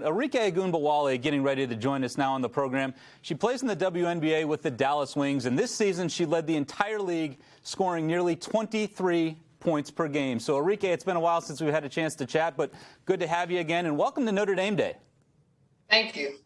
Arike Ogunbowale getting ready to join us now on the program. She plays in the WNBA with the Dallas Wings, and this season she led the entire league, scoring nearly 23 points per game. So, Arike, it's been a while since we've had a chance to chat, but good to have you again, and welcome to Notre Dame Day. Thank you.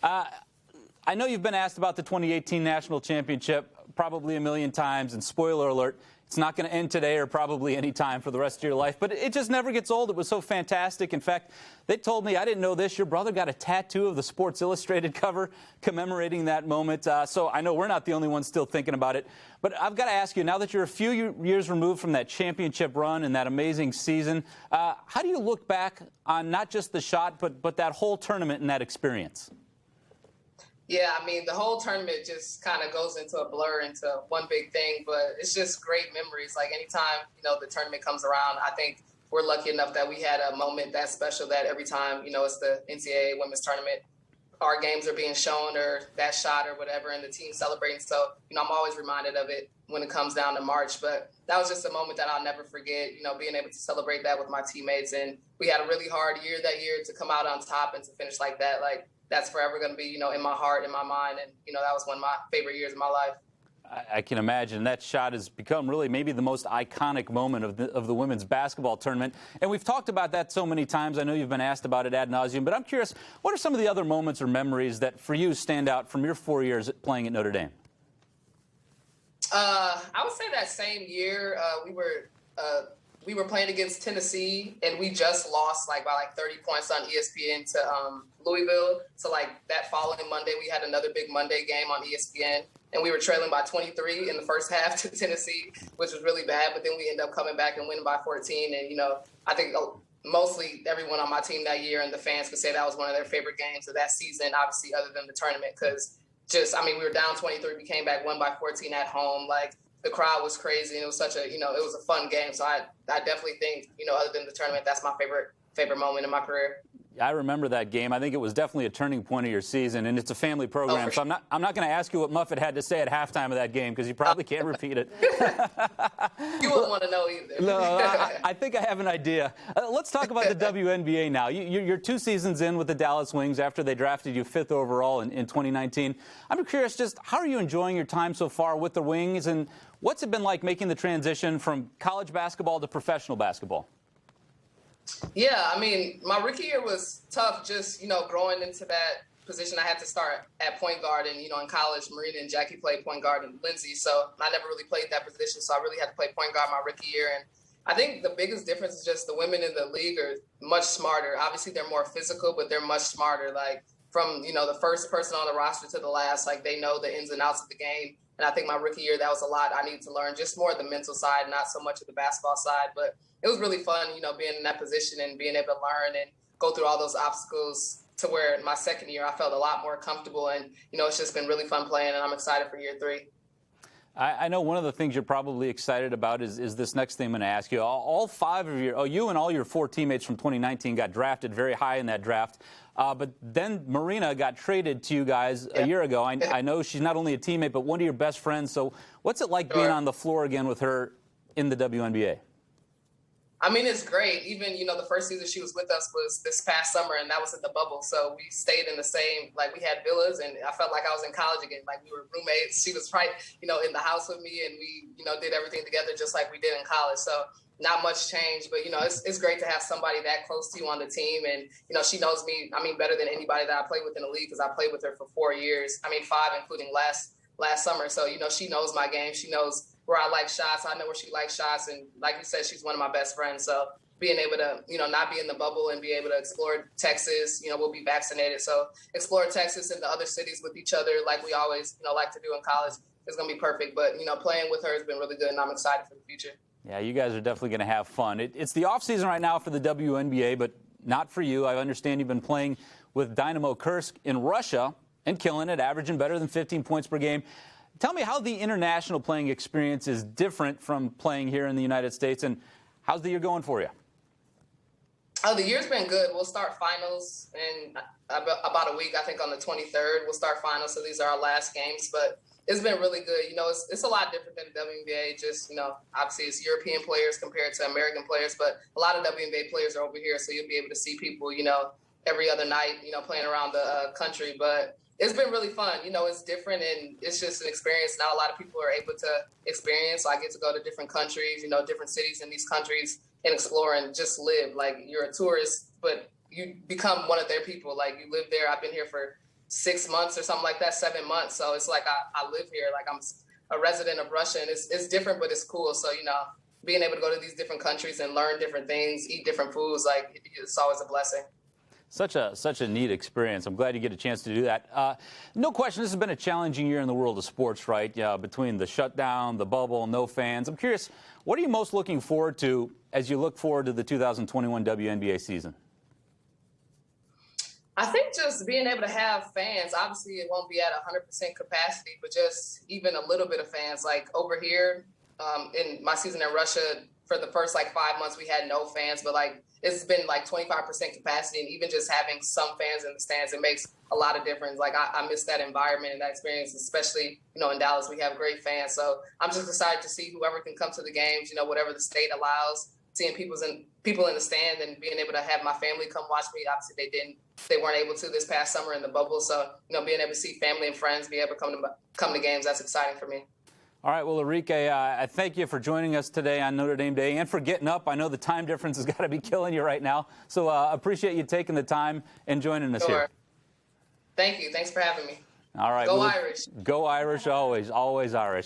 I know you've been asked about the 2018 National Championship probably a million times, and spoiler alert, it's not going to end today or probably any time for the rest of your life, but it just never gets old. It was so fantastic. In fact, they told me, I didn't know this, your brother got a tattoo of the Sports Illustrated cover commemorating that moment. So I know we're not the only ones still thinking about it. But I've got to ask you, now that you're a few years removed from that championship run and that amazing season, how do you look back on not just the shot, but that whole tournament and that experience? Yeah, I mean, the whole tournament just kind of goes into a blur, into one big thing, but it's just great memories. Like anytime, the tournament comes around, I think we're lucky enough that we had a moment that special that every time, it's the NCAA women's tournament, our games are being shown or that shot or whatever, and the team celebrating. So, I'm always reminded of it when it comes down to March. But that was just a moment that I'll never forget, being able to celebrate that with my teammates. And we had a really hard year that year to come out on top and to finish like that. Like, that's forever going to be, in my heart, in my mind. And, that was one of my favorite years of my life. I can imagine. That shot has become really maybe the most iconic moment of the women's basketball tournament. And we've talked about that so many times. I know you've been asked about it ad nauseum, but I'm curious, what are some of the other moments or memories that for you stand out from your 4 years playing at Notre Dame? I would say that same year we were playing against Tennessee, and we just lost by 30 points on ESPN to Louisville. So that following Monday, we had another big Monday game on ESPN, and we were trailing by 23 in the first half to Tennessee, which was really bad. But then we ended up coming back and winning by 14. And, I think mostly everyone on my team that year and the fans could say that was one of their favorite games of that season, obviously other than the tournament, because we were down 23. We came back, won by 14 at home. The crowd was crazy, and it was such a, it was a fun game. So I definitely think, other than the tournament, that's my favorite moment in my career. I remember that game. I think it was definitely a turning point of your season, and it's a family program. So I'm not going to ask you what Muffet had to say at halftime of that game because you probably can't repeat it. You wouldn't want to know either. No, I think I have an idea. Let's talk about the WNBA now. You're 2 seasons in with the Dallas Wings after they drafted you 5th overall in 2019. I'm curious, just how are you enjoying your time so far with the Wings, and what's it been like making the transition from college basketball to professional basketball? Yeah, I mean, my rookie year was tough just, growing into that position. I had to start at point guard, and, in college, Marina and Jackie played point guard and Lindsay, so I never really played that position, so I really had to play point guard my rookie year. And I think the biggest difference is just the women in the league are much smarter. Obviously, they're more physical, but they're much smarter. From, the first person on the roster to the last, they know the ins and outs of the game. And I think my rookie year, that was a lot I needed to learn, just more of the mental side, not so much of the basketball side. But it was really fun, being in that position and being able to learn and go through all those obstacles to where in my second year I felt a lot more comfortable. And, it's just been really fun playing, and I'm excited for year 3. I know one of the things you're probably excited about is this next thing I'm going to ask you. All 5 of you and all your 4 teammates from 2019 got drafted very high in that draft. But then Marina got traded to you guys a year ago. I know she's not only a teammate, but one of your best friends. So what's it like being on the floor again with her in the WNBA? I mean, it's great. Even, the first season she was with us was this past summer, and that was in the bubble. So we stayed in the same, we had villas, and I felt like I was in college again. We were roommates. She was right, in the house with me, and we, did everything together just like we did in college. So not much change, but, it's great to have somebody that close to you on the team. And, she knows me, better than anybody that I played with in the league, because I played with her for 4 years. 5, including last summer. So, she knows my game. She knows where I like shots. I know where she likes shots. And like you said, she's one of my best friends. So being able to, not be in the bubble and be able to explore Texas, we'll be vaccinated. So explore Texas and the other cities with each other like we always, like to do in college is going to be perfect. But, playing with her has been really good, and I'm excited for the future. Yeah, you guys are definitely going to have fun. It's the offseason right now for the WNBA, but not for you. I understand you've been playing with Dynamo Kursk in Russia and killing it, averaging better than 15 points per game. Tell me how the international playing experience is different from playing here in the United States, and how's the year going for you? Oh, the year's been good. We'll start finals in about a week. I think on the 23rd we'll start finals, so these are our last games. But it's been really good. It's a lot different than the WNBA. Just, obviously it's European players compared to American players, but a lot of WNBA players are over here, so you'll be able to see people, every other night, playing around the country. But it's been really fun. It's different, and it's just an experience not a lot of people are able to experience. So I get to go to different countries, different cities in these countries and explore and just live. Like, you're a tourist, but you become one of their people. Like, you live there. I've been here for 6 months or something like that, 7 months. So it's like I live here. Like, I'm a resident of Russia, and it's different, but it's cool. So, being able to go to these different countries and learn different things, eat different foods, like, it's always a blessing. Such a neat experience. I'm glad you get a chance to do that. No question, this has been a challenging year in the world of sports, right? Between the shutdown, the bubble, no fans. I'm curious, what are you most looking forward to as you look forward to the 2021 WNBA season? I think just being able to have fans. Obviously, it won't be at 100% capacity, but just even a little bit of fans. Like, over here in my season in Russia, for the first 5 months, we had no fans, but it's been 25% capacity, and even just having some fans in the stands, it makes a lot of difference. I miss that environment and that experience, especially, in Dallas. We have great fans. So I'm just excited to see whoever can come to the games, whatever the state allows, seeing people in the stand and being able to have my family come watch me. Obviously, they weren't able to this past summer in the bubble. So, being able to see family and friends be able to come to games, that's exciting for me. All right, well, Arike, I thank you for joining us today on Notre Dame Day and for getting up. I know the time difference has got to be killing you right now. So appreciate you taking the time and joining us here. Thank you. Thanks for having me. All right. Go Irish. Go Irish always. Always Irish.